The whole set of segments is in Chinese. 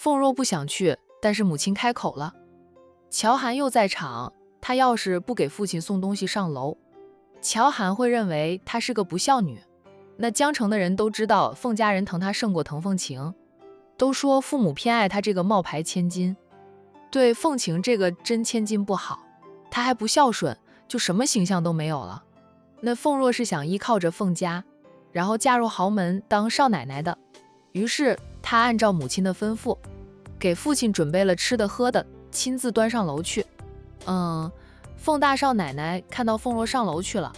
凤若不想去，但是母亲开口了。乔涵又在场，他要是不给父亲送东西上楼，乔涵会认为她是个不孝女。那江城的人都知道凤家人疼她胜过疼凤晴，都说父母偏爱她这个冒牌千金，对凤晴这个真千金不好，她还不孝顺，就什么形象都没有了。那凤若是想依靠着凤家，然后嫁入豪门当少奶奶的，于是她按照母亲的吩咐，给父亲准备了吃的喝的，亲自端上楼去。凤大少奶奶看到凤若上楼去了，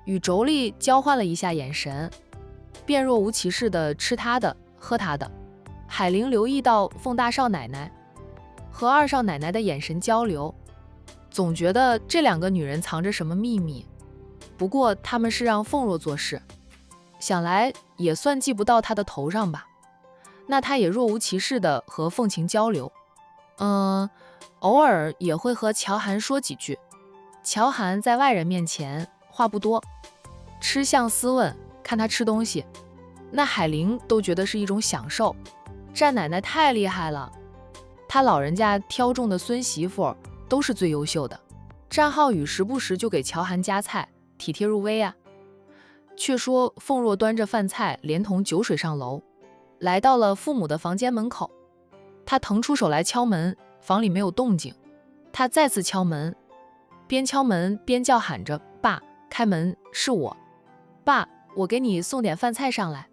与妯娌交换了一下眼神，便若无其事的吃她的喝她的。海玲留意到凤大少奶奶和二少奶奶的眼神交流，总觉得这两个女人藏着什么秘密。不过他们是让凤若做事，想来也算记不到她的头上吧。那她也若无其事的和凤晴交流，偶尔也会和乔涵说几句。乔涵在外人面前话不多，吃相斯文，看他吃东西，那海玲都觉得是一种享受。战奶奶太厉害了，她老人家挑中的孙媳妇都是最优秀的。战浩宇时不时就给乔涵夹菜，体贴入微啊。却说凤若端着饭菜连同酒水上楼，来到了父母的房间门口。她腾出手来敲门，房里没有动静。她再次敲门，边敲门边叫喊着：“爸，开门，是我。爸，我给你送点饭菜上来。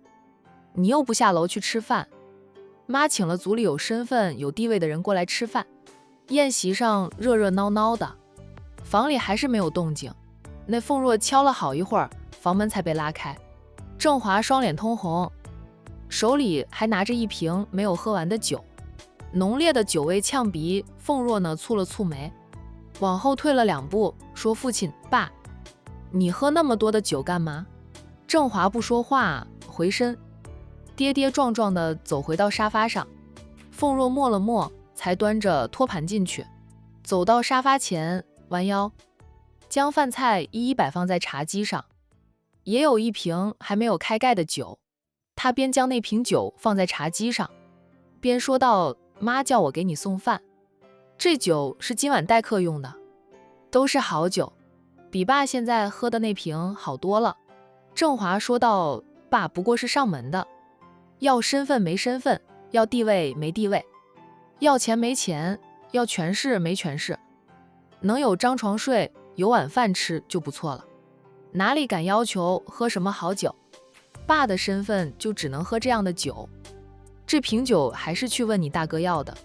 你又不下楼去吃饭。”妈请了族里有身份有地位的人过来吃饭，宴席上热热闹闹的，房里还是没有动静。那凤若敲了好一会儿，房门才被拉开。郑华双脸通红，手里还拿着一瓶没有喝完的酒，浓烈的酒味呛鼻。凤若呢蹙了蹙眉，往后退了2步，说：“父亲，爸，你喝那么多的酒干嘛？”郑华不说话，回身跌跌撞撞地走回到沙发上。凤若默了默，才端着托盘进去，走到沙发前，弯腰将饭菜一一摆放在茶几上，也有一瓶还没有开盖的酒。他边将那瓶酒放在茶几上，边说道：“妈叫我给你送饭，这酒是今晚待客用的，都是好酒，比爸现在喝的那瓶好多了。”郑华说道：“爸不过是上门的，要身份没身份，要地位没地位，要钱没钱，要权势没权势，能有张床睡，有碗饭吃就不错了，哪里敢要求喝什么好酒？爸的身份就只能喝这样的酒，这瓶酒还是去问你大哥要的，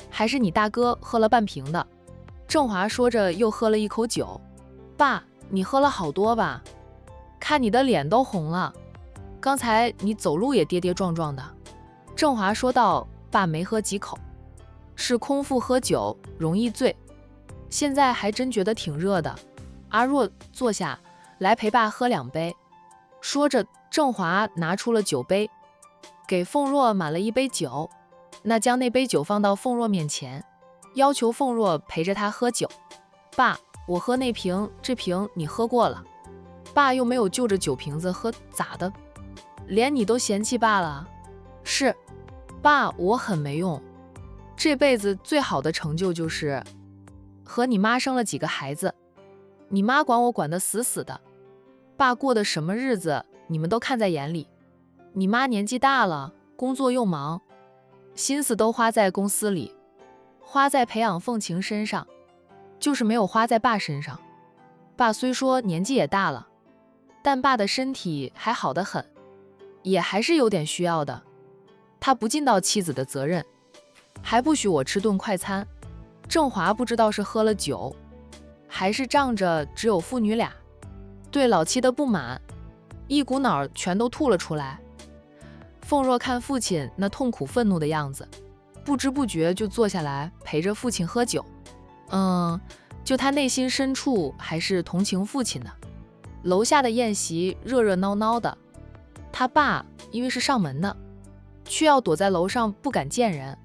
还是你大哥喝了半瓶的。”郑华说着又喝了一口酒。“爸，你喝了好多吧？看你的脸都红了，刚才你走路也跌跌撞撞的。”郑华说道：“爸没喝几口，是空腹喝酒容易醉，现在还真觉得挺热的。阿若，坐下来陪爸喝2杯。”说着，郑华拿出了酒杯，给凤若满了一杯酒，那将那杯酒放到凤若面前，要求凤若陪着他喝酒。“爸，我喝那瓶，这瓶你喝过了，爸又没有就着酒瓶子喝，咋的？连你都嫌弃爸了？”“是，爸，我很没用，这辈子最好的成就就是和你妈生了几个孩子，你妈管我管得死死的，爸过的什么日子你们都看在眼里。你妈年纪大了，工作又忙，心思都花在公司里，花在培养凤晴身上，就是没有花在爸身上。爸虽说年纪也大了，但爸的身体还好得很，也还是有点需要的。他不尽到妻子的责任，还不许我吃顿快餐。”郑华不知道是喝了酒，还是仗着只有父女俩，对老妻的不满一股脑全都吐了出来。凤若看父亲那痛苦愤怒的样子，不知不觉就坐下来陪着父亲喝酒。就他内心深处还是同情父亲的。楼下的宴席热热闹闹的，他爸因为是上门的，却要躲在楼上不敢见人，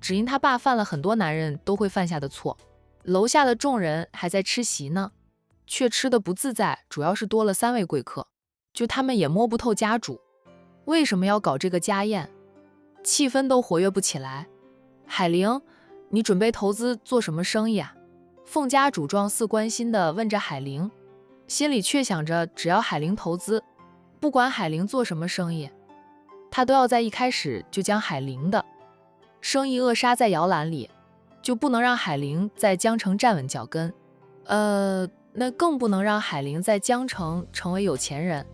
只因他爸犯了很多男人都会犯下的错。楼下的众人还在吃席呢，却吃得不自在，主要是多了3位贵客，就他们也摸不透家主为什么要搞这个家宴，气氛都活跃不起来。海玲，你准备投资做什么生意啊？凤家主状似关心地问着海玲，心里却想着只要海玲投资，不管海玲做什么生意，他都要在一开始就将海玲的生意扼杀在摇篮里，就不能让海玲在江城站稳脚跟。那更不能让海玲在江城成为有钱人。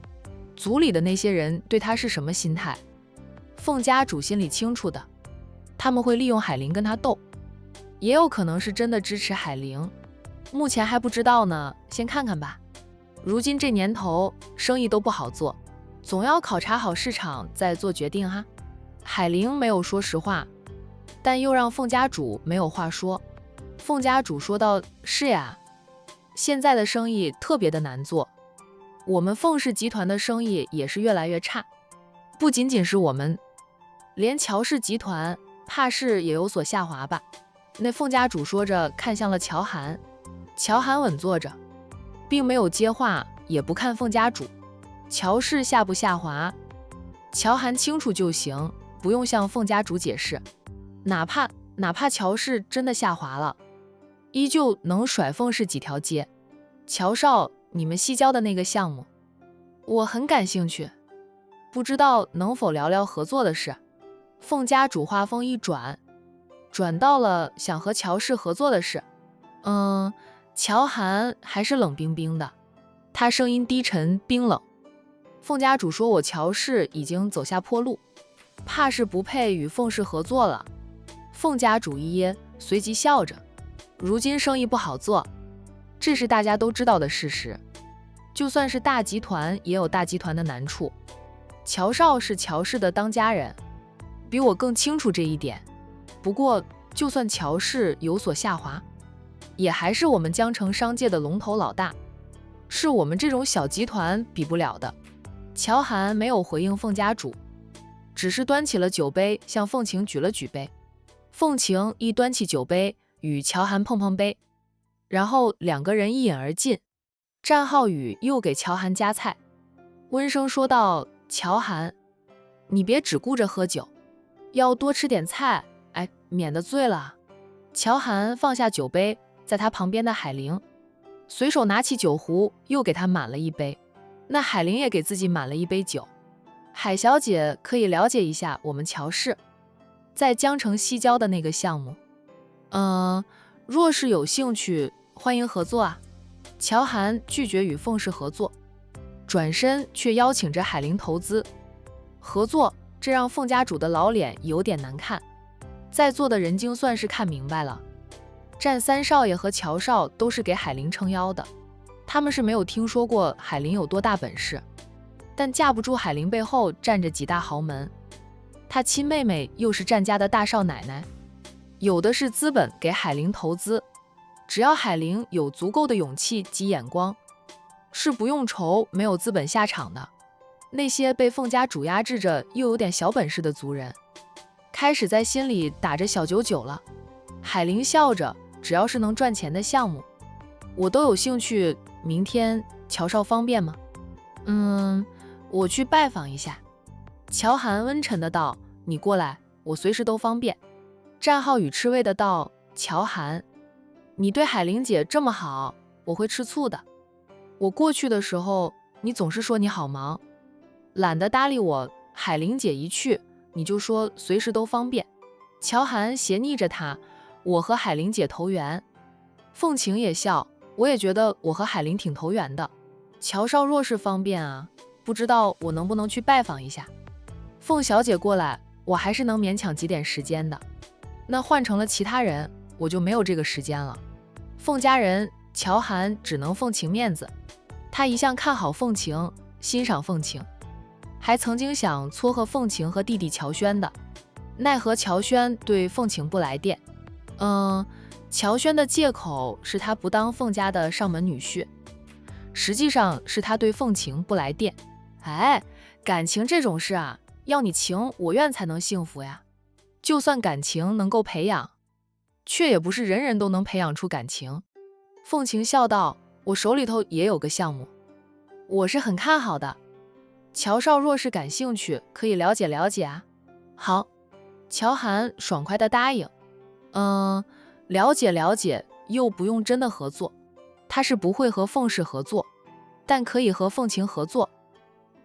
族里的那些人对他是什么心态，凤家主心里清楚的。他们会利用海玲跟他斗，也有可能是真的支持海玲，目前还不知道呢，先看看吧。如今这年头生意都不好做，总要考察好市场再做决定哈。海玲没有说实话，但又让凤家主没有话说。凤家主说道：是呀，现在的生意特别的难做，我们凤氏集团的生意也是越来越差，不仅仅是我们，连乔氏集团怕是也有所下滑吧。那凤家主说着看向了乔涵，乔涵稳坐着，并没有接话，也不看凤家主。乔氏下不下滑，乔涵清楚就行，不用向凤家主解释。哪怕乔氏真的下滑了，依旧能甩凤氏几条街。乔少，你们西郊的那个项目，我很感兴趣，不知道能否聊聊合作的事。凤家主话锋一转到了想和乔氏合作的事。乔涵还是冷冰冰的，他声音低沉冰冷。凤家主说：我乔氏已经走下坡路，怕是不配与凤氏合作了。凤家主一噎，随即笑着。如今生意不好做，这是大家都知道的事实，就算是大集团也有大集团的难处。乔少是乔氏的当家人，比我更清楚这一点。不过就算乔氏有所下滑，也还是我们江城商界的龙头老大，是我们这种小集团比不了的。乔涵没有回应凤家主，只是端起了酒杯向凤晴举了举杯。凤晴亦端起酒杯与乔涵碰碰杯，然后两个人一饮而尽。战浩宇又给乔涵夹菜，温声说道：乔涵，你别只顾着喝酒，要多吃点菜，免得醉了。乔涵放下酒杯，在他旁边的海玲随手拿起酒壶又给他满了一杯。那海玲也给自己满了一杯酒。海小姐可以了解一下我们乔氏在江城西郊的那个项目，若是有兴趣，欢迎合作啊。乔涵拒绝与凤氏合作，转身却邀请着海玲投资合作，这让凤家主的老脸有点难看。在座的人精算是看明白了，战三少爷和乔少都是给海玲撑腰的，他们是没有听说过海玲有多大本事，但架不住海玲背后站着几大豪门，她亲妹妹又是战家的大少奶奶，有的是资本给海玲投资。只要海玲有足够的勇气及眼光，是不用愁没有资本下场的。那些被凤家主压制着又有点小本事的族人，开始在心里打着小九了。海玲笑着，只要是能赚钱的项目，我都有兴趣。明天乔少方便吗？我去拜访一下。乔涵温沉的道：你过来，我随时都方便。战浩宇吃味的道：乔涵，你对海玲姐这么好，我会吃醋的。我过去的时候，你总是说你好忙，懒得搭理我。海玲姐一去，你就说随时都方便。乔涵斜睨着他：我和海玲姐投缘。凤晴也笑：我也觉得我和海玲挺投缘的。乔少若是方便啊，不知道我能不能去拜访一下。凤小姐过来，我还是能勉强挤点时间的。那换成了其他人，我就没有这个时间了。凤家人乔涵只能凤晴面子，他一向看好凤晴，欣赏凤晴，还曾经想撮合凤晴和弟弟乔轩的，奈何乔轩对凤晴不来电。乔轩的借口是他不当凤家的上门女婿，实际上是他对凤晴不来电。感情这种事啊，要你情我愿才能幸福呀。就算感情能够培养，却也不是人人都能培养出感情。凤晴笑道：我手里头也有个项目，我是很看好的。乔少若是感兴趣，可以了解了解啊。好，乔涵爽快的答应。了解了解，又不用真的合作。他是不会和凤氏合作，但可以和凤琴合作。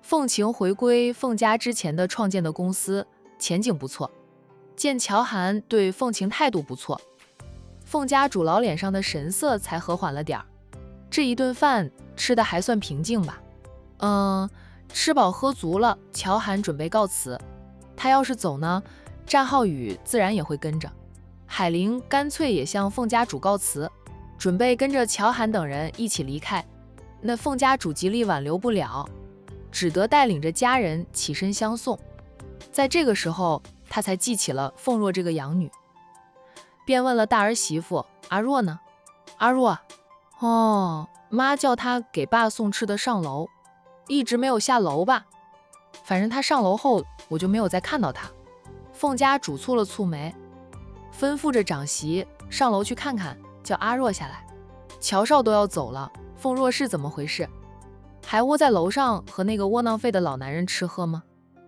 凤琴回归凤家之前的创建的公司，前景不错。见乔涵对凤琴态度不错，凤家主老脸上的神色才和缓了点儿。这一顿饭吃的还算平静吧？吃饱喝足了，乔涵准备告辞。他要是走呢，战浩宇自然也会跟着。海玲干脆也向凤家主告辞，准备跟着乔涵等人一起离开。那凤家主极力挽留不了，只得带领着家人起身相送。在这个时候，他才记起了凤若这个养女，便问了大儿媳妇阿若呢？阿若，妈叫她给爸送吃的上楼，一直没有下楼吧？反正他上楼后，我就没有再看到他。凤家主蹙了蹙眉，吩咐着长媳上楼去看看，叫阿若下来。乔少都要走了，凤若是怎么回事？还窝在楼上和那个窝囊废的老男人吃喝吗？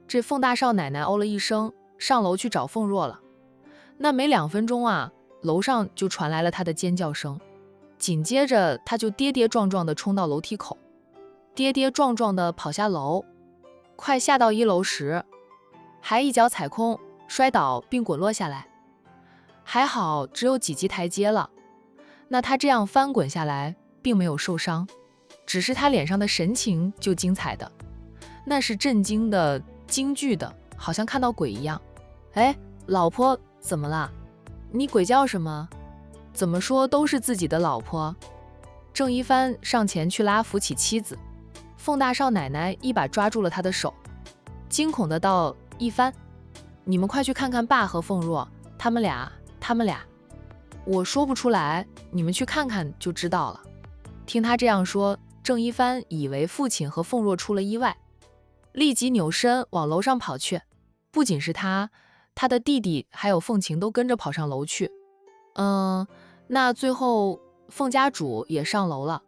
这凤大少奶奶哦了一声，上楼去找凤若了。那没2分钟啊，楼上就传来了她的尖叫声，紧接着她就跌跌撞撞地冲到楼梯口，跌跌撞撞地跑下楼。快下到1楼时，还一脚踩空，摔倒并滚落下来。还好只有几级台阶了，那他这样翻滚下来并没有受伤，只是他脸上的神情就精彩的，那是震惊的、惊惧的，好像看到鬼一样。哎，老婆怎么了？你鬼叫什么？怎么说都是自己的老婆。郑一帆上前去拉扶起妻子，凤大少奶奶一把抓住了他的手，惊恐的道：一帆，你们快去看看爸和凤若，他们俩。我说不出来，你们去看看就知道了。听他这样说，郑一帆以为父亲和凤若出了意外，立即扭身往楼上跑去。不仅是他的弟弟还有凤琴都跟着跑上楼去。那最后凤家主也上楼了，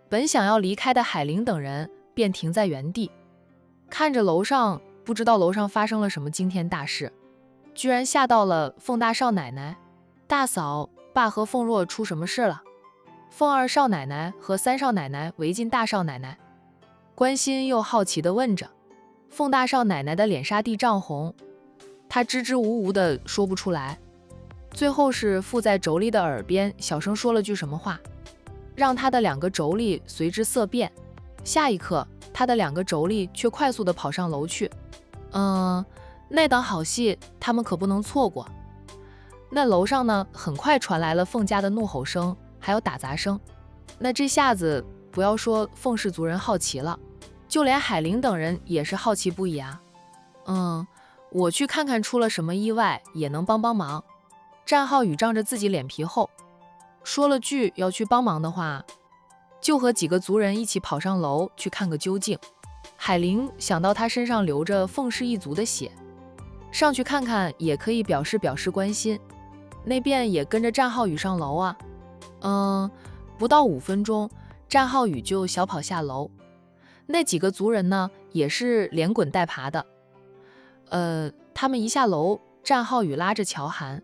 本想要离开的海玲等人便停在原地，看着楼上，不知道楼上发生了什么惊天大事，居然吓到了凤大少奶奶。大嫂，爸和凤若出什么事了？凤二少奶奶和3少奶奶围进大少奶奶，关心又好奇地问着。凤大少奶奶的脸沙地涨红，她支支吾吾的说不出来，最后是附在妯娌的耳边小声说了句什么话，让她的2个妯娌随之色变。下一刻，她的2个妯娌却快速地跑上楼去。那档好戏他们可不能错过。那楼上呢，很快传来了凤家的怒吼声，还有打砸声。那这下子不要说凤氏族人好奇了，就连海玲等人也是好奇不已啊。我去看看出了什么意外，也能帮帮忙。战浩宇仗着自己脸皮厚，说了句要去帮忙的话，就和几个族人一起跑上楼去看个究竟。海玲想到他身上流着凤氏一族的血，上去看看也可以表示关心，那便也跟着战浩宇上楼啊。不到5分钟，战浩宇就小跑下楼。那几个族人呢，也是连滚带爬的。他们一下楼，战浩宇拉着乔涵，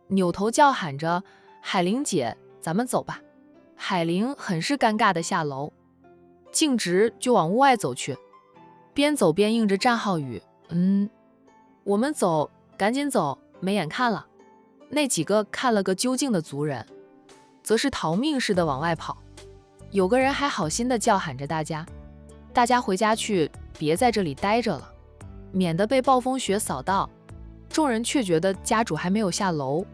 扭头叫喊着：海玲姐，咱们走吧。海玲很是尴尬的下楼，径直就往屋外走去，边走边应着战浩宇：我们走，赶紧走，没眼看了。那几个看了个究竟的族人，则是逃命似的往外跑。有个人还好心的叫喊着大家回家去，别在这里待着了，免得被暴风雪扫到。众人却觉得家主还没有下楼，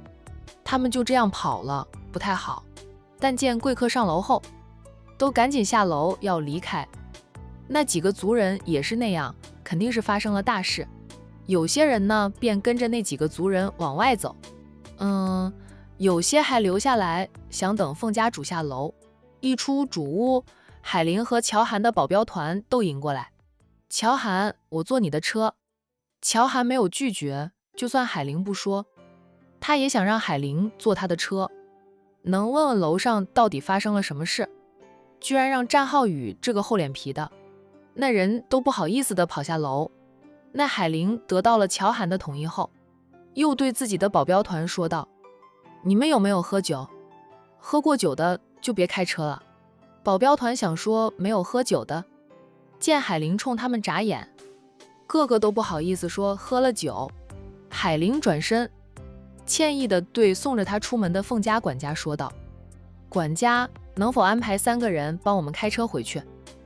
他们就这样跑了，不太好。但见贵客上楼后，都赶紧下楼要离开。那几个族人也是那样，肯定是发生了大事。有些人呢，便跟着那几个族人往外走，有些还留下来，想等凤家主下楼。一出主屋，海玲和乔涵的保镖团都迎过来。乔涵，我坐你的车。乔涵没有拒绝，就算海玲不说，他也想让海玲坐他的车，能问问楼上到底发生了什么事。居然让战浩宇这个厚脸皮的，那人都不好意思的跑下楼。那海玲得到了乔涵的同意后，又对自己的保镖团说道：你们有没有喝酒？喝过酒的就别开车了。保镖团想说没有喝酒的，见海玲冲他们眨眼，个个都不好意思说喝了酒。海玲转身，歉意地对送着她出门的凤家管家说道：管家，能否安排3个人帮我们开车回去？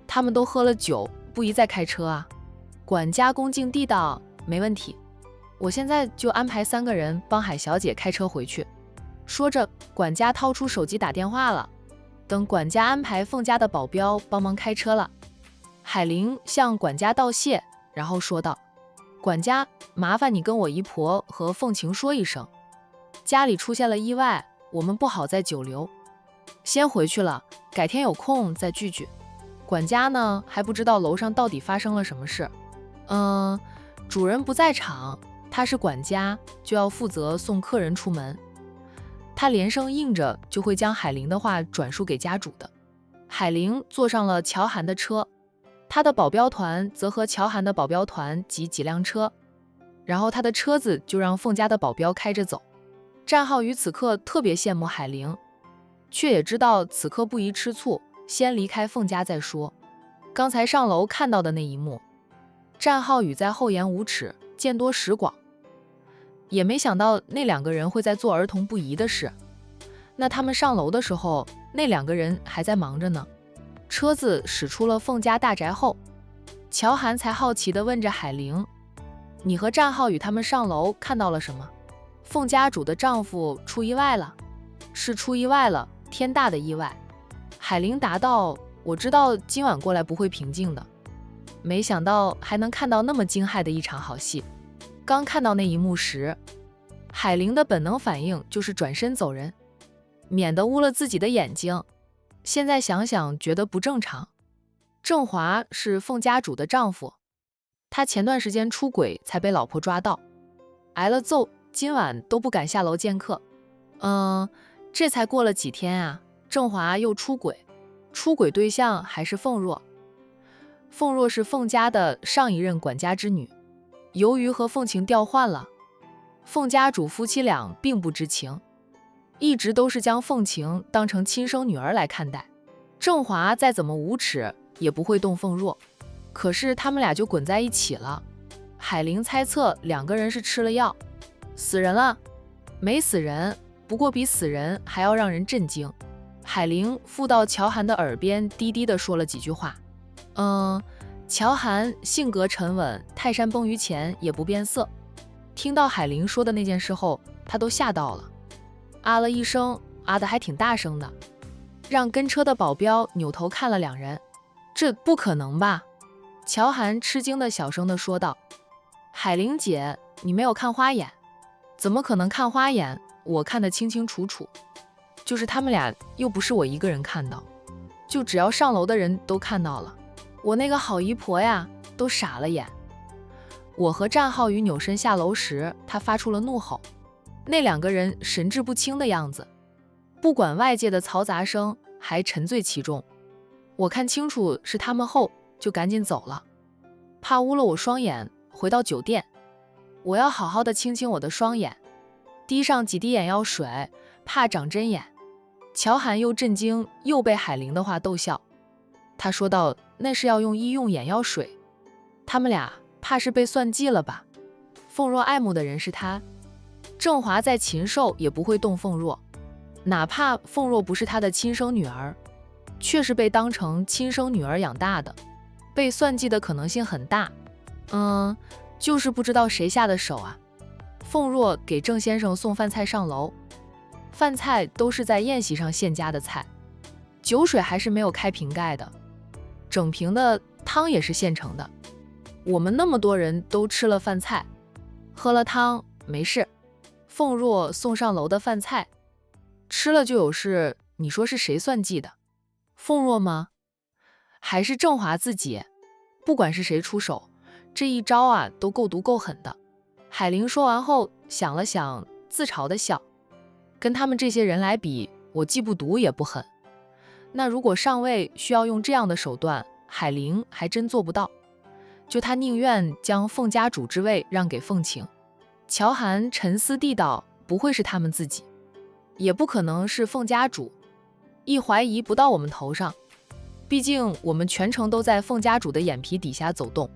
他们都喝了酒，不宜再开车啊。管家恭敬地道：没问题，我现在就安排3个人帮海小姐开车回去。说着，管家掏出手机打电话了。等管家安排凤家的保镖帮忙开车了，海玲向管家道谢，然后说道：管家，麻烦你跟我姨婆和凤晴说一声，家里出现了意外，我们不好再久留，先回去了，改天有空再聚聚。管家呢，还不知道楼上到底发生了什么事。主人不在场，他是管家，就要负责送客人出门。他连声应着，就会将海玲的话转述给家主的。海玲坐上了乔涵的车，他的保镖团则和乔涵的保镖团挤几辆车，然后他的车子就让凤家的保镖开着走。战浩宇此刻特别羡慕海玲，却也知道此刻不宜吃醋，先离开凤家再说。刚才上楼看到的那一幕，战浩宇在厚颜无耻，见多识广，也没想到那2个人会在做儿童不宜的事。那他们上楼的时候，那2个人还在忙着呢。车子驶出了凤家大宅后，乔涵才好奇地问着海玲：你和战浩宇他们上楼看到了什么？凤家主的丈夫出意外了。是出意外了，天大的意外。海玲答道：我知道今晚过来不会平静的，没想到还能看到那么惊骇的一场好戏。刚看到那一幕时，海玲的本能反应就是转身走人，免得污了自己的眼睛。现在想想觉得不正常。郑华是凤家主的丈夫，他前段时间出轨才被老婆抓到，挨了揍，今晚都不敢下楼见客。这才过了几天啊，郑华又出轨，出轨对象还是凤若。凤若是凤家的上一任管家之女，由于和凤晴调换了，凤家主夫妻俩并不知情，一直都是将凤晴当成亲生女儿来看待。郑华再怎么无耻也不会动凤若，可是他们俩就滚在一起了。海玲猜测2个人是吃了药，死人了？没死人，不过比死人还要让人震惊。海玲附到乔涵的耳边低低地说了几句话。乔涵性格沉稳，泰山崩于前也不变色。听到海玲说的那件事后，他都吓到了，啊了一声，啊的还挺大声的，让跟车的保镖扭头看了2人。这不可能吧？乔涵吃惊的小声地说道：海玲姐，你没有看花眼？怎么可能看花眼？我看得清清楚楚，就是他们俩又不是我一个人看到，就只要上楼的人都看到了。我那个好姨婆呀，都傻了眼。我和战浩宇扭身下楼时，他发出了怒吼，那2个人神志不清的样子，不管外界的嘈杂声，还沉醉其中。我看清楚是他们后，就赶紧走了，怕污了我双眼。回到酒店，我要好好的清清我的双眼，滴上几滴眼药水，怕长针眼。乔涵又震惊又被海玲的话逗笑，他说道：那是要用医用眼药水，他们俩怕是被算计了吧？凤若爱慕的人是他，郑华再禽兽也不会动凤若，哪怕凤若不是他的亲生女儿，却是被当成亲生女儿养大的，被算计的可能性很大。就是不知道谁下的手啊。凤若给郑先生送饭菜上楼，饭菜都是在宴席上现加的菜，酒水还是没有开瓶盖的，整瓶的汤也是现成的。我们那么多人都吃了饭菜，喝了汤没事，凤若送上楼的饭菜吃了就有事，你说是谁算计的？凤若吗？还是郑华自己？不管是谁出手，这一招啊都够毒够狠的。海玲说完后想了想，自嘲的笑，跟他们这些人来比，我既不毒也不狠。那如果上位需要用这样的手段，海玲还真做不到，就他宁愿将凤家主之位让给凤晴。乔涵沉思地道：不会是他们自己。也不可能是凤家主，一怀疑不到我们头上。毕竟我们全程都在凤家主的眼皮底下走动，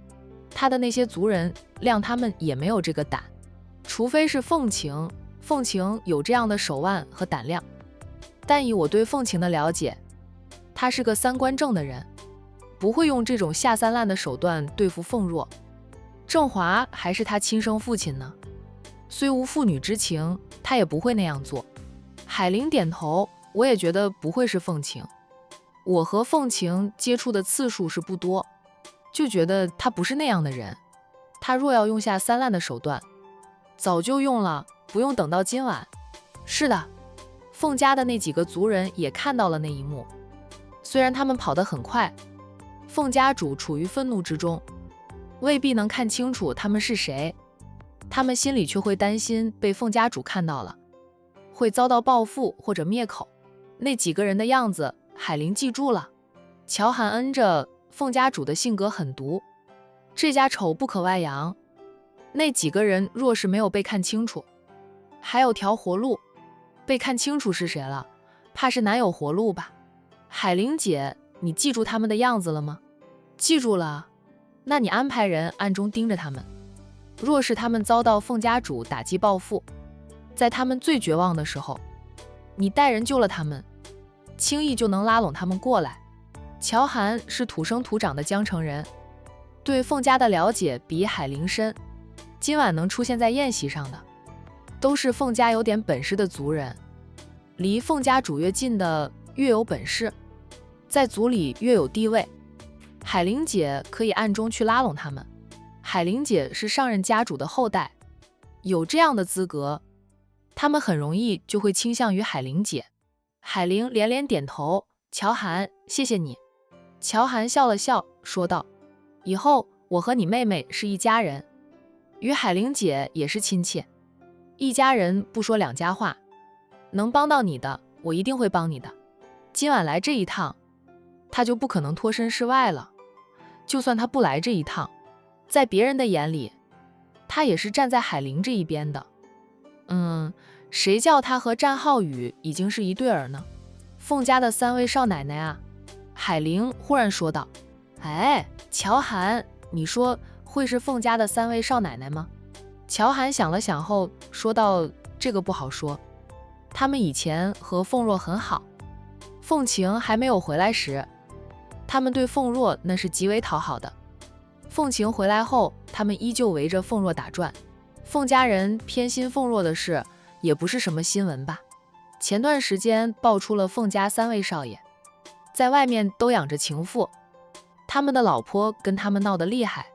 他的那些族人谅他们也没有这个胆，除非是凤晴有这样的手腕和胆量。但以我对凤晴的了解，他是个三观正的人，不会用这种下三滥的手段对付凤若。郑华还是他亲生父亲呢，虽无父女之情，他也不会那样做。海玲点头，我也觉得不会是凤晴。我和凤晴接触的次数是不多，就觉得他不是那样的人。他若要用下三滥的手段，早就用了，不用等到今晚。是的，凤家的那几个族人也看到了那一幕，虽然他们跑得很快，凤家主处于愤怒之中，未必能看清楚他们是谁，他们心里却会担心被凤家主看到了，会遭到报复或者灭口。那几个人的样子，海玲记住了。乔涵恩着，凤家主的性格很毒，这家丑不可外扬。那几个人若是没有被看清楚，还有条活路。被看清楚是谁了，怕是难有活路吧。海玲姐，你记住他们的样子了吗？记住了。那你安排人暗中盯着他们，若是他们遭到凤家主打击报复，在他们最绝望的时候，你带人救了他们，轻易就能拉拢他们过来。乔涵是土生土长的江城人，对凤家的了解比海玲深。今晚能出现在宴席上的，都是凤家有点本事的族人。离凤家主越近的越有本事，在族里越有地位。海玲姐可以暗中去拉拢他们。海玲姐是上任家主的后代，有这样的资格，他们很容易就会倾向于海玲姐。海玲连连点头，乔涵，谢谢你。乔涵笑了笑，说道，以后我和你妹妹是一家人，与海玲姐也是亲戚，一家人不说两家话，能帮到你的，我一定会帮你的。今晚来这一趟，他就不可能脱身事外了。就算他不来这一趟，在别人的眼里，他也是站在海玲这一边的。谁叫他和战浩宇已经是一对儿呢？凤家的三位少奶奶啊！海玲忽然说道。哎，乔涵，你说会是凤家的三位少奶奶吗？乔涵想了想后说道，这个不好说。他们以前和凤若很好，凤晴还没有回来时，他们对凤若那是极为讨好的。凤晴回来后，他们依旧围着凤若打转。凤家人偏心凤若的事也不是什么新闻吧？前段时间爆出了凤家三位少爷在外面都养着情妇，他们的老婆跟他们闹得厉害，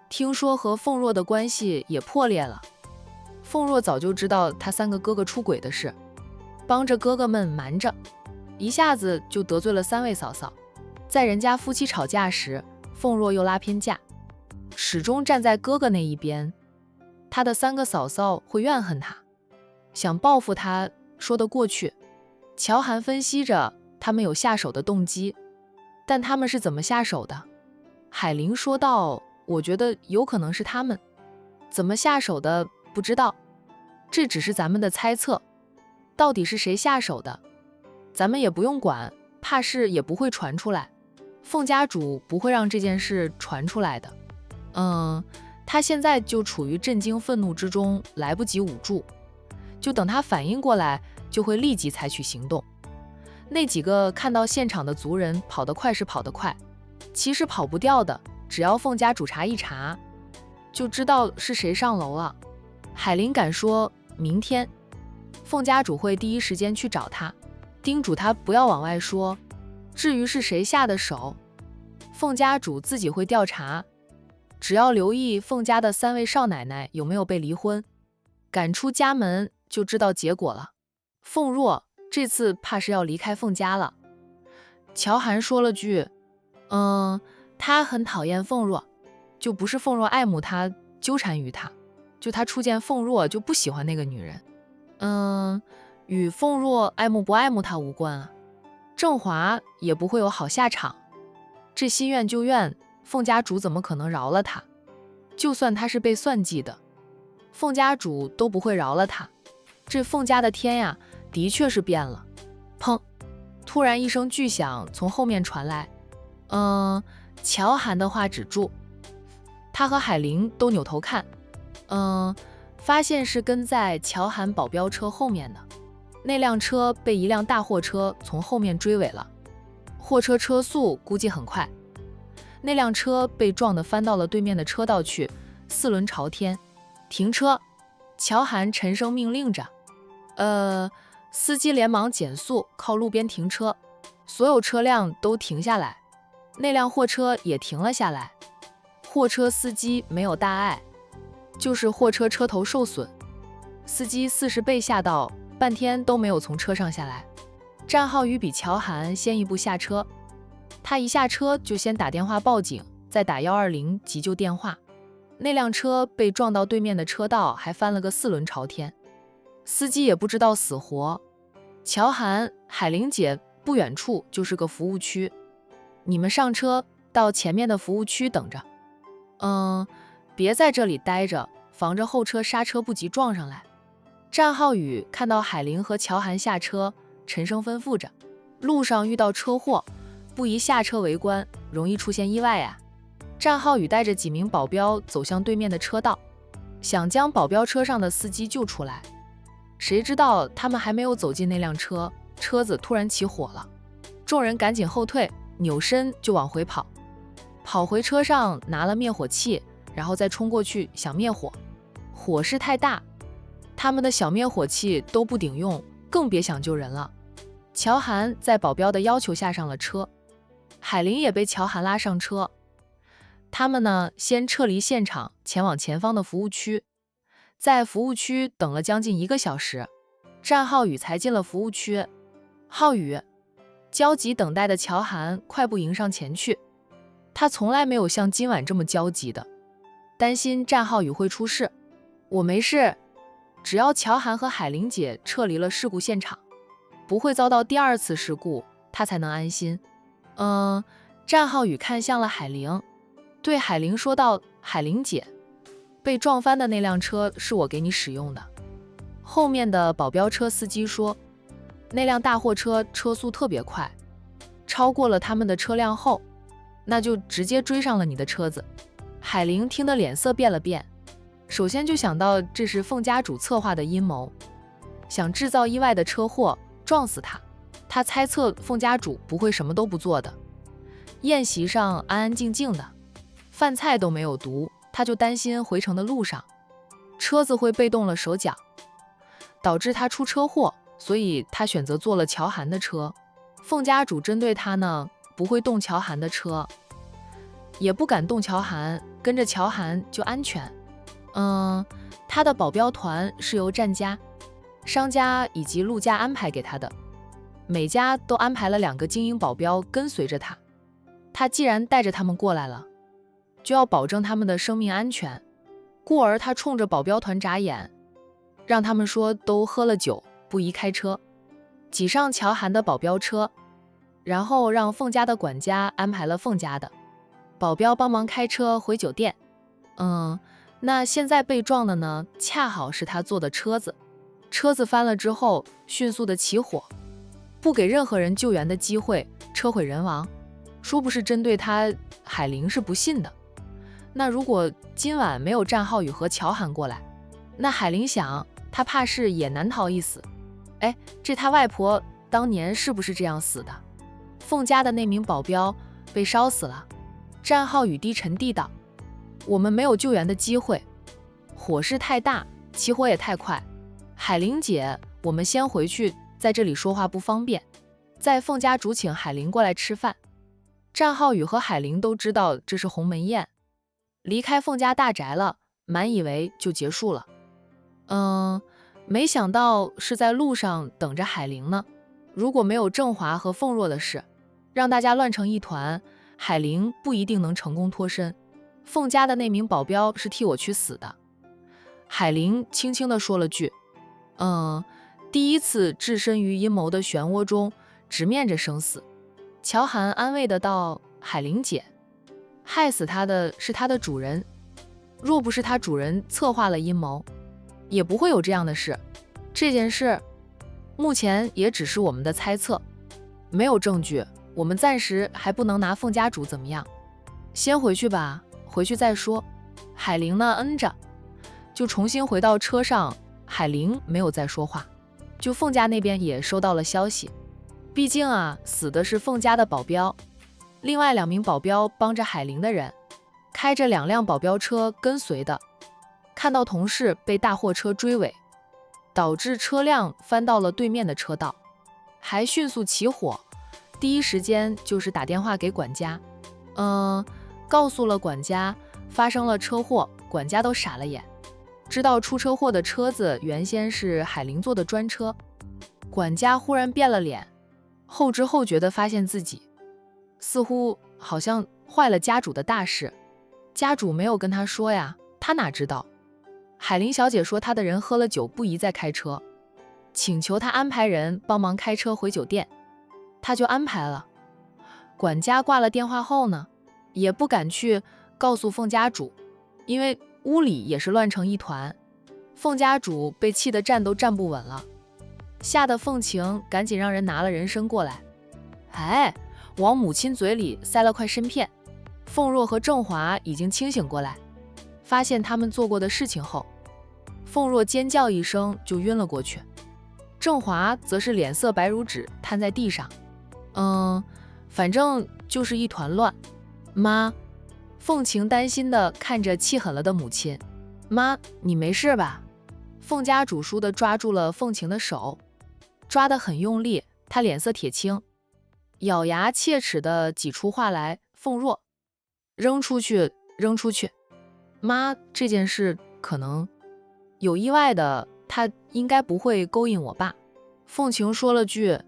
听说和凤若的关系也破裂了。凤若早就知道他三个哥哥出轨的事，帮着哥哥们瞒着，一下子就得罪了三位嫂嫂。在人家夫妻吵架时，凤若又拉偏架，始终站在哥哥那一边。他的三个嫂嫂会怨恨他，想报复他，说得过去。乔涵分析着他们有下手的动机，但他们是怎么下手的？海玲说道，我觉得有可能是他们怎么下手的不知道，这只是咱们的猜测，到底是谁下手的咱们也不用管，怕是也不会传出来，凤家主不会让这件事传出来的。他现在就处于震惊愤怒之中，来不及捂住，就等他反应过来，就会立即采取行动。那几个看到现场的族人跑得快是跑得快，其实跑不掉的，只要凤家主查一查，就知道是谁上楼了。海玲敢说，明天凤家主会第一时间去找他，叮嘱他不要往外说。至于是谁下的手，凤家主自己会调查，只要留意凤家的三位少奶奶有没有被离婚，赶出家门就知道结果了。凤若这次怕是要离开凤家了。乔涵说了句，他很讨厌凤若，就不是凤若爱慕他，纠缠于他，就他初见凤若就不喜欢那个女人。与凤若爱慕不爱慕他无关啊。郑华也不会有好下场，这新怨旧怨，凤家主怎么可能饶了他？就算他是被算计的，凤家主都不会饶了他。这凤家的天呀，的确是变了。砰！突然一声巨响从后面传来。乔涵的话止住，他和海玲都扭头看，发现是跟在乔涵保镖车后面的。那辆车被一辆大货车从后面追尾了，货车车速估计很快。那辆车被撞得翻到了对面的车道去，四轮朝天。停车！乔涵沉声命令着。司机连忙减速，靠路边停车，所有车辆都停下来，那辆货车也停了下来。货车司机没有大碍，就是货车车头受损。司机40被吓到，半天都没有从车上下来。战浩宇比乔涵先一步下车，他一下车就先打电话报警，再打120急救电话。那辆车被撞到对面的车道，还翻了个四轮朝天，司机也不知道死活。乔涵、海玲姐不远处就是个服务区，你们上车到前面的服务区等着。别在这里待着，防着后车刹车不及撞上来。战浩宇看到海玲和乔涵下车，沉声吩咐着：路上遇到车祸，不宜下车围观，容易出现意外呀。战浩宇带着几名保镖走向对面的车道，想将保镖车上的司机救出来。谁知道他们还没有走进那辆车，车子突然起火了，众人赶紧后退，扭身就往回跑。跑回车上拿了灭火器，然后再冲过去想灭火，火势太大，他们的小灭火器都不顶用，更别想救人了。乔涵在保镖的要求下上了车，海玲也被乔涵拉上车。他们呢，先撤离现场，前往前方的服务区，在服务区等了将近1个小时，战浩宇才进了服务区。浩宇，焦急等待的乔涵快步迎上前去，他从来没有像今晚这么焦急的，担心战浩宇会出事。我没事，只要乔涵和海玲姐撤离了事故现场，不会遭到第2次事故，他才能安心。战浩宇看向了海玲，对海玲说道：海玲姐，被撞翻的那辆车是我给你使用的。后面的保镖车司机说，那辆大货车车速特别快，超过了他们的车辆后，那就直接追上了你的车子。海玲听得脸色变了变，首先就想到这是凤家主策划的阴谋，想制造意外的车祸撞死他。他猜测凤家主不会什么都不做的，宴席上安安静静的，饭菜都没有毒，他就担心回程的路上车子会被动了手脚，导致他出车祸，所以他选择坐了乔涵的车。凤家主针对他呢，不会动乔涵的车，也不敢动乔涵，跟着乔涵就安全。他的保镖团是由战家、商家以及陆家安排给他的，每家都安排了2个精英保镖跟随着他。他既然带着他们过来了，就要保证他们的生命安全。故而他冲着保镖团眨眼，让他们说都喝了酒，不宜开车，挤上乔涵的保镖车，然后让凤家的管家安排了凤家的保镖帮忙开车回酒店。那现在被撞的呢，恰好是他坐的车子。车子翻了之后，迅速的起火，不给任何人救援的机会，车毁人亡。说不是针对他，海玲是不信的。那如果今晚没有战浩宇和乔涵过来，那海玲想，他怕是也难逃一死。这他外婆当年是不是这样死的？凤家的那名保镖被烧死了。战浩宇低沉地道：我们没有救援的机会，火势太大，起火也太快。海玲姐，我们先回去，在这里说话不方便，在凤家主请海玲过来吃饭。战浩宇和海玲都知道这是鸿门宴，离开凤家大宅了，满以为就结束了。没想到是在路上等着海玲呢。如果没有郑华和凤若的事，让大家乱成一团，海玲不一定能成功脱身。凤家的那名保镖是替我去死的。海玲轻轻地说了句：第一次置身于阴谋的漩涡中，直面着生死。乔涵安慰的道：海玲姐，害死他的是他的主人，若不是他主人策划了阴谋，也不会有这样的事。这件事目前也只是我们的猜测，没有证据，我们暂时还不能拿凤家主怎么样。先回去吧，回去再说。海玲呢嗯着，就重新回到车上。海玲没有再说话，就凤家那边也收到了消息。毕竟啊，死的是凤家的保镖，另外2名保镖帮着海玲的人，开着2辆保镖车跟随的，看到同事被大货车追尾，导致车辆翻到了对面的车道，还迅速起火。第一时间就是打电话给管家，告诉了管家发生了车祸，管家都傻了眼。知道出车祸的车子原先是海玲坐的专车，管家忽然变了脸，后知后觉地发现自己似乎好像坏了家主的大事。家主没有跟他说呀，他哪知道？海玲小姐说她的人喝了酒不宜再开车，请求他安排人帮忙开车回酒店，他就安排了。管家挂了电话后呢，也不敢去告诉凤家主，因为屋里也是乱成一团，凤家主被气得站都站不稳了，吓得凤晴赶紧让人拿了人参过来，往母亲嘴里塞了块参片。凤若和郑华已经清醒过来，发现他们做过的事情后，凤若尖叫一声就晕了过去，郑华则是脸色白如纸，瘫在地上。反正就是一团乱。妈，凤晴担心地看着气狠了的母亲。妈，你没事吧？凤家主倏地抓住了凤晴的手，抓得很用力，她脸色铁青，咬牙切齿地挤出话来。凤若，扔出去，扔出去。妈，这件事可能有意外的，他应该不会勾引我爸。凤晴说了句，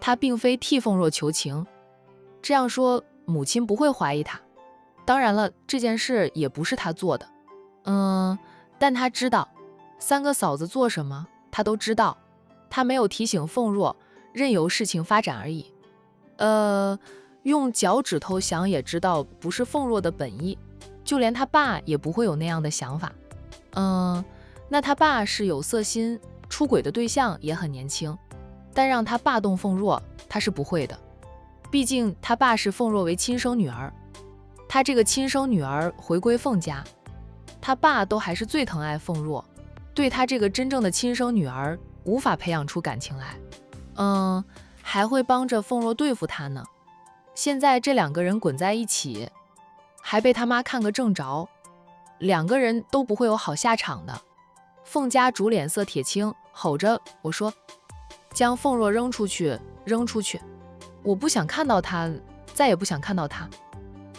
他并非替凤若求情，这样说母亲不会怀疑他。当然了，这件事也不是他做的，但他知道3个嫂子做什么，他都知道。他没有提醒凤若，任由事情发展而已。用脚趾头想也知道不是凤若的本意，就连他爸也不会有那样的想法。那他爸是有色心，出轨的对象也很年轻，但让他爸动凤若，他是不会的。毕竟他爸视凤若为亲生女儿，他这个亲生女儿回归凤家，他爸都还是最疼爱凤若，对他这个真正的亲生女儿无法培养出感情来，还会帮着凤若对付他呢。现在这2个人滚在一起，还被他妈看个正着，2个人都不会有好下场的。凤家主脸色铁青，吼着我说，将凤若扔出去，扔出去。我不想看到他，再也不想看到他。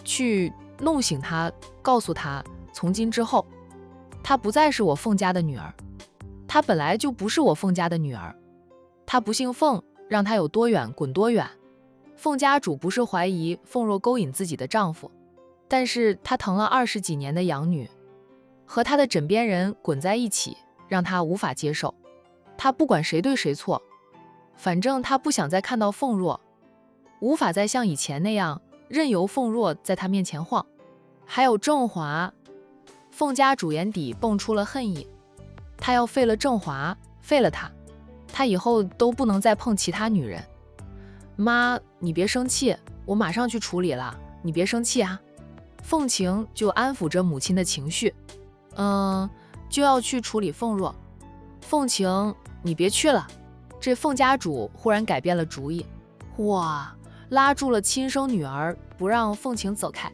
去弄醒他，告诉他从今之后她不再是我凤家的女儿，她本来就不是我凤家的女儿。她不姓凤，让她有多远滚多远。凤家主不是怀疑凤若勾引自己的丈夫，但是她疼了20几年的养女和她的枕边人滚在一起，让她无法接受。她不管谁对谁错，反正她不想再看到凤若，无法再像以前那样任由凤若在她面前晃。还有郑华，凤家主眼底蹦出了恨意，他要废了郑华，废了他以后都不能再碰其他女人。妈，你别生气，我马上去处理了，你别生气啊。凤晴就安抚着母亲的情绪，就要去处理凤若。凤晴，你别去了。这凤家主忽然改变了主意，哇，拉住了亲生女儿，不让凤晴走开。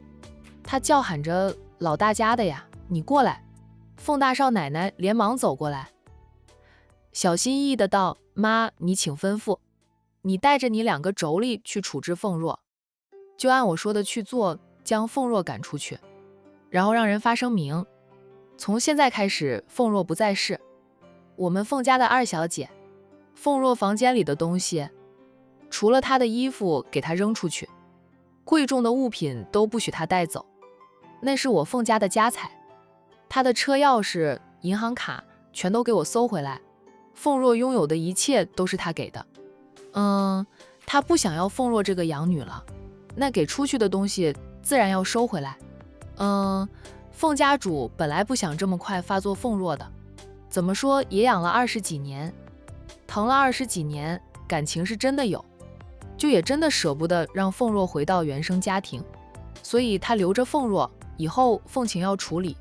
他叫喊着，老大家的呀，你过来。凤大少奶奶连忙走过来，小心翼翼的道，妈，你请吩咐，你带着你2个妯娌去处置凤若，就按我说的去做，将凤若赶出去，然后让人发声明，从现在开始凤若不再是我们凤家的2小姐。凤若房间里的东西，除了她的衣服给她扔出去，贵重的物品都不许她带走，那是我凤家的家财。她的车钥匙、银行卡全都给我搜回来，凤若拥有的一切都是她给的。她不想要凤若这个养女了，那给出去的东西自然要收回来。凤家主本来不想这么快发作凤若的，怎么说也养了20几年，疼了20几年，感情是真的有，就也真的舍不得让凤若回到原生家庭，所以他留着凤若，以后凤晴要处理，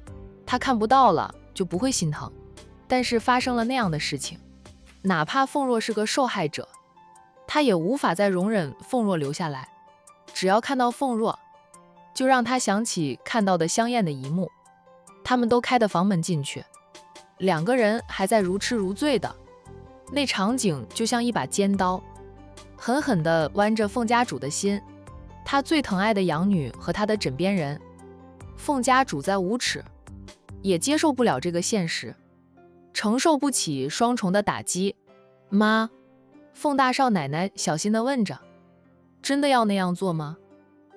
他看不到了就不会心疼。但是发生了那样的事情，哪怕凤若是个受害者，他也无法再容忍凤若留下来。只要看到凤若，就让他想起看到的香艳的一幕。他们都开的房门进去，两个人还在如痴如醉的，那场景就像一把尖刀，狠狠地剜着凤家主的心。他最疼爱的养女和他的枕边人，凤家主在无耻，也接受不了这个现实，承受不起双重的打击。妈，凤大少奶奶小心地问着，真的要那样做吗？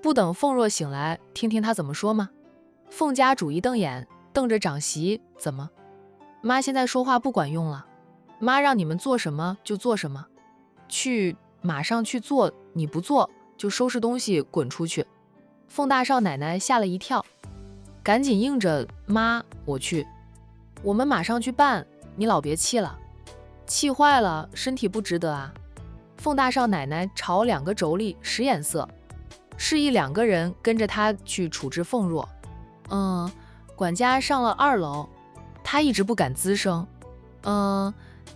不等凤若醒来，听听她怎么说吗？凤家主一瞪眼，瞪着长媳，怎么？妈现在说话不管用了，妈让你们做什么就做什么，马上去做，你不做就收拾东西滚出去。凤大少奶奶吓了一跳，赶紧应着，妈，我去，我们马上去办，你老别气了，气坏了身体不值得啊。凤大少奶奶朝两个妯娌使眼色，示意两个人跟着她去处置凤若。管家上了2楼，他一直不敢吱声。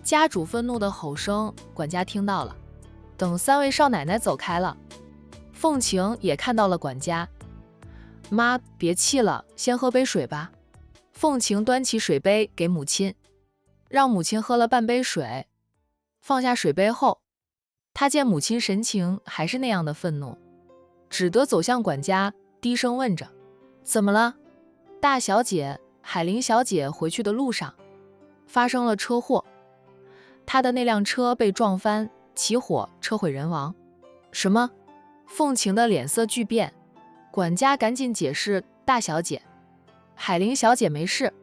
家主愤怒的吼声，管家听到了。等3位少奶奶走开了，凤晴也看到了管家。妈，别气了，先喝杯水吧。凤晴端起水杯给母亲，让母亲喝了半杯水。放下水杯后，他见母亲神情还是那样的愤怒，只得走向管家，低声问着：怎么了？大小姐，海玲小姐回去的路上发生了车祸，她的那辆车被撞翻，起火，车毁人亡。什么？凤晴的脸色巨变，管家赶紧解释：大小姐，海玲小姐没事，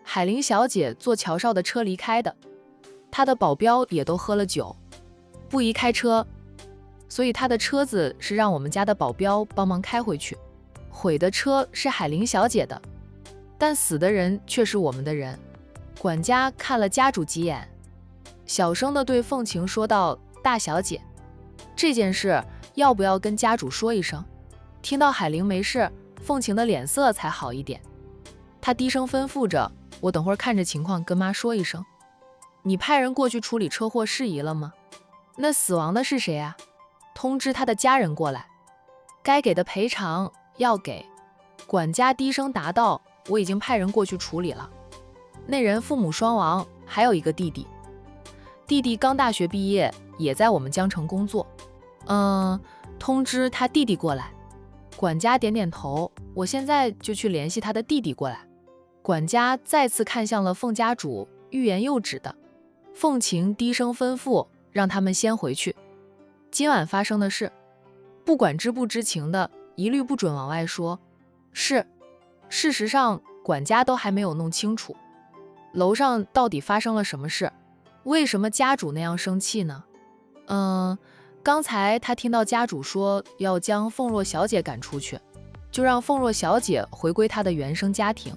海玲小姐坐乔少的车离开的，她的保镖也都喝了酒，不宜开车，所以她的车子是让我们家的保镖帮忙开回去。毁的车是海玲小姐的，但死的人却是我们的人。管家看了家主几眼，小声地对凤晴说道：大小姐，这件事要不要跟家主说一声？听到海玲没事，凤晴的脸色才好一点。她低声吩咐着：我等会儿看着情况跟妈说一声。你派人过去处理车祸事宜了吗？那死亡的是谁啊？通知他的家人过来，该给的赔偿要给。管家低声答道：我已经派人过去处理了。那人父母双亡，还有一个弟弟，弟弟刚大学毕业，也在我们江城工作。通知他弟弟过来。管家点点头，我现在就去联系他的弟弟过来。管家再次看向了凤家主，欲言又止的。凤晴低声吩咐，让他们先回去。今晚发生的事，不管知不知情的，一律不准往外说。是，事实上，管家都还没有弄清楚，楼上到底发生了什么事，为什么家主那样生气呢？刚才他听到家主说要将凤若小姐赶出去，就让凤若小姐回归她的原生家庭。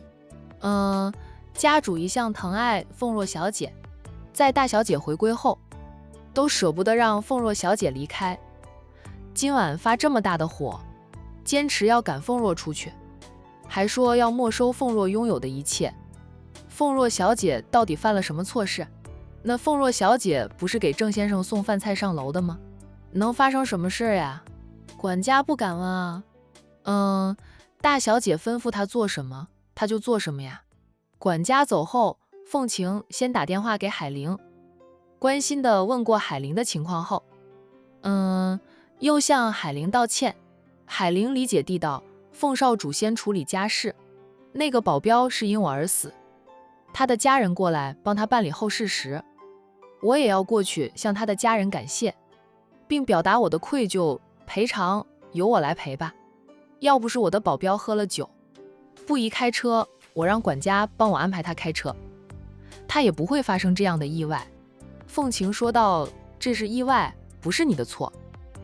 家主一向疼爱凤若小姐，在大小姐回归后，都舍不得让凤若小姐离开。今晚发这么大的火，坚持要赶凤若出去，还说要没收凤若拥有的一切。凤若小姐到底犯了什么错事？那凤若小姐不是给郑先生送饭菜上楼的吗？能发生什么事呀？管家不敢问啊。大小姐吩咐他做什么，他就做什么呀。管家走后，凤晴先打电话给海玲，关心地问过海玲的情况后，又向海玲道歉。海玲理解地道：凤少主先处理家事，那个保镖是因我而死，他的家人过来帮他办理后事时，我也要过去向他的家人感谢，并表达我的愧疚，赔偿由我来赔吧。要不是我的保镖喝了酒，不宜开车，我让管家帮我安排他开车，他也不会发生这样的意外。凤晴说道：这是意外，不是你的错。